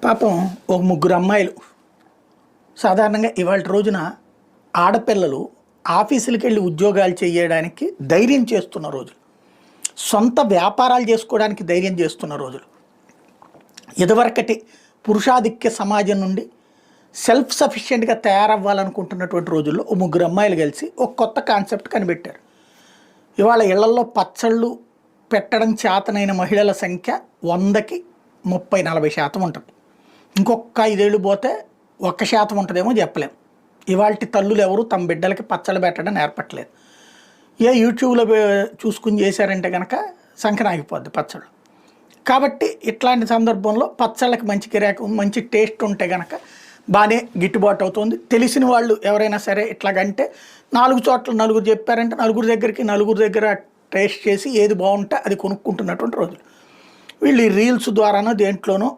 పాపం ఒక ముగ్గురు అమ్మాయిలు సాధారణంగా ఇవాళ రోజున ఆడపిల్లలు ఆఫీసులకు వెళ్ళి ఉద్యోగాలు చేయడానికి ధైర్యం చేస్తున్న రోజులు, సొంత వ్యాపారాలు చేసుకోవడానికి ధైర్యం చేస్తున్న రోజులు. ఇదివరకటి పురుషాధిక్య సమాజం నుండి సెల్ఫ్ సఫిషియెంట్గా తయారవ్వాలనుకుంటున్నటువంటి రోజుల్లో ఓ ముగ్గురు అమ్మాయిలు కలిసి ఒక కొత్త కాన్సెప్ట్ కనిపెట్టారు. ఇవాళ ఇళ్లల్లో పచ్చళ్ళు పెట్టడం చేతనైన మహిళల సంఖ్య 100కి 30-40% ఉంటుంది. ఇంకొక 5 ఏళ్ళు పోతే 1% ఉంటుందేమో చెప్పలేం. ఇవాళ తల్లులు ఎవరు తమ బిడ్డలకి పచ్చళ్ళు పెట్టడం నేర్పట్లేదు. యూట్యూబ్లో చూసుకుని చేశారంటే కనుక సంకనాగిపోద్ది పచ్చళ్ళు. కాబట్టి ఇట్లాంటి సందర్భంలో పచ్చళ్ళకి మంచి గిరాకీ, మంచి టేస్ట్ ఉంటే కనుక బాగానే గిట్టుబాటు అవుతుంది. తెలిసిన వాళ్ళు ఎవరైనా సరే ఇట్లాగంటే 4 చోట్ల నలుగురు చెప్పారంటే నలుగురు దగ్గర టేస్ట్ చేసి ఏది బాగుంటే అది కొనుక్కుంటున్నటువంటి రోజులు. వీళ్ళు ఈ రీల్స్ ద్వారానో దేంట్లోనో